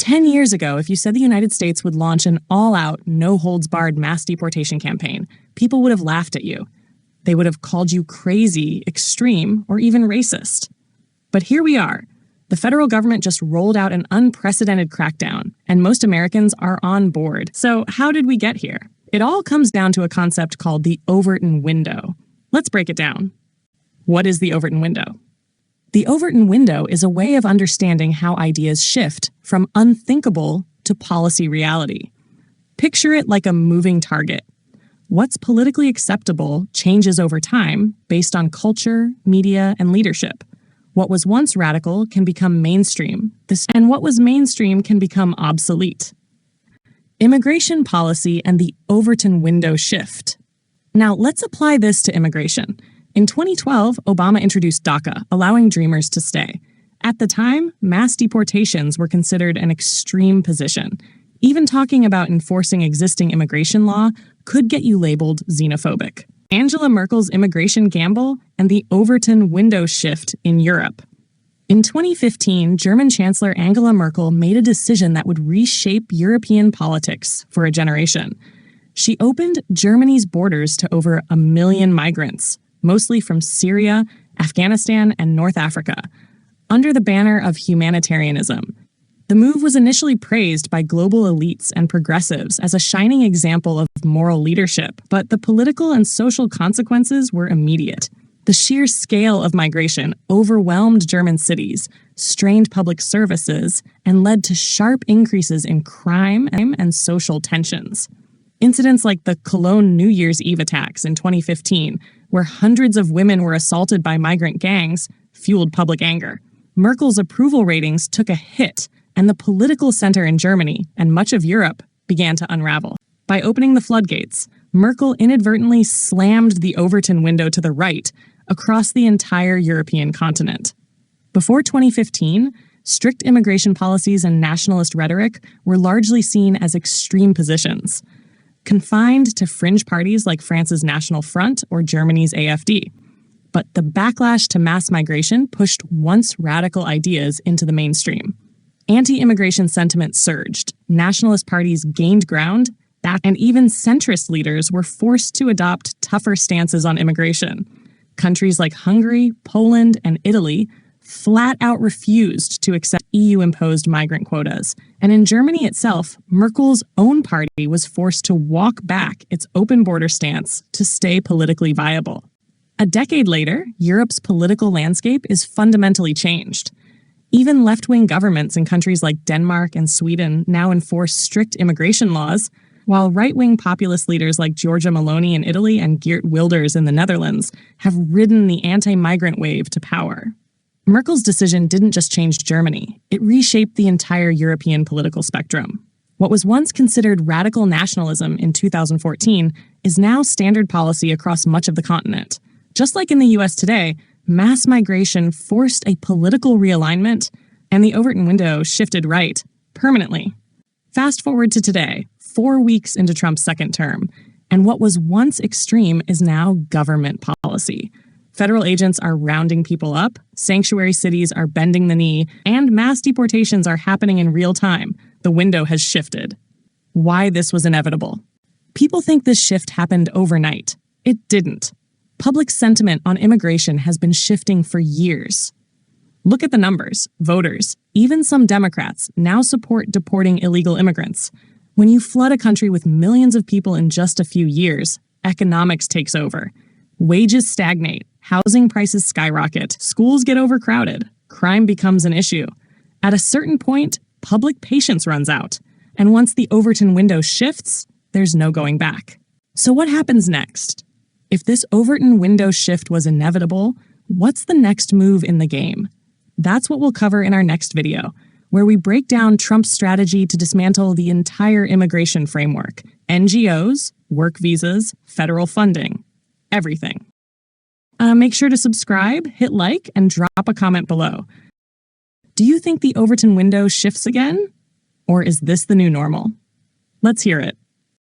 10 years ago, if you said the United States would launch an all-out, no-holds-barred mass deportation campaign, people would have laughed at you. They would have called you crazy, extreme, or even racist. But here we are. The federal government just rolled out an unprecedented crackdown, and most Americans are on board. So how did we get here? It all comes down to a concept called the Overton Window. Let's break it down. What is the Overton Window? The Overton Window is a way of understanding how ideas shift from unthinkable to policy reality. Picture it like a moving target. What's politically acceptable changes over time based on culture, media, and leadership. What was once radical can become mainstream, and what was mainstream can become obsolete. Immigration policy and the Overton Window shift. Now, let's apply this to immigration. In 2012, Obama introduced DACA, allowing Dreamers to stay. At the time, mass deportations were considered an extreme position. Even talking about enforcing existing immigration law could get you labeled xenophobic. Angela Merkel's immigration gamble and the Overton Window shift in Europe. In 2015, German Chancellor Angela Merkel made a decision that would reshape European politics for a generation. She opened Germany's borders to over 1 million migrants, mostly from Syria, Afghanistan, and North Africa, under the banner of humanitarianism. The move was initially praised by global elites and progressives as a shining example of moral leadership, but the political and social consequences were immediate. The sheer scale of migration overwhelmed German cities, strained public services, and led to sharp increases in crime and social tensions. Incidents like the Cologne New Year's Eve attacks in 2015, where hundreds of women were assaulted by migrant gangs, fueled public anger. Merkel's approval ratings took a hit, and the political center in Germany and much of Europe began to unravel. By opening the floodgates, Merkel inadvertently slammed the Overton window to the right across the entire European continent. Before 2015, strict immigration policies and nationalist rhetoric were largely seen as extreme positions, confined to fringe parties like France's National Front or Germany's AfD. But the backlash to mass migration pushed once radical ideas into the mainstream. Anti-immigration sentiment surged, nationalist parties gained ground, and even centrist leaders were forced to adopt tougher stances on immigration. Countries like Hungary, Poland, and Italy flat out refused to accept EU-imposed migrant quotas. And in Germany itself, Merkel's own party was forced to walk back its open border stance to stay politically viable. A decade later, Europe's political landscape is fundamentally changed. Even left-wing governments in countries like Denmark and Sweden now enforce strict immigration laws, while right-wing populist leaders like Giorgia Meloni in Italy and Geert Wilders in the Netherlands have ridden the anti-migrant wave to power. Merkel's decision didn't just change Germany, it reshaped the entire European political spectrum. What was once considered radical nationalism in 2014 is now standard policy across much of the continent. Just like in the US today, mass migration forced a political realignment, and the Overton window shifted right, permanently. Fast forward to today, 4 weeks into Trump's second term, and what was once extreme is now government policy. Federal agents are rounding people up, sanctuary cities are bending the knee, and mass deportations are happening in real time. The window has shifted. Why this was inevitable? People think this shift happened overnight. It didn't. Public sentiment on immigration has been shifting for years. Look at the numbers. Voters, even some Democrats, now support deporting illegal immigrants. When you flood a country with millions of people in just a few years, economics takes over. Wages stagnate, housing prices skyrocket, schools get overcrowded, crime becomes an issue. At a certain point, public patience runs out, and once the Overton window shifts, there's no going back. So what happens next? If this Overton window shift was inevitable, what's the next move in the game? That's what we'll cover in our next video, where we break down Trump's strategy to dismantle the entire immigration framework, NGOs, work visas, federal funding, everything. Make sure to subscribe, hit like, and drop a comment below. Do you think the Overton window shifts again? Or is this the new normal? Let's hear it.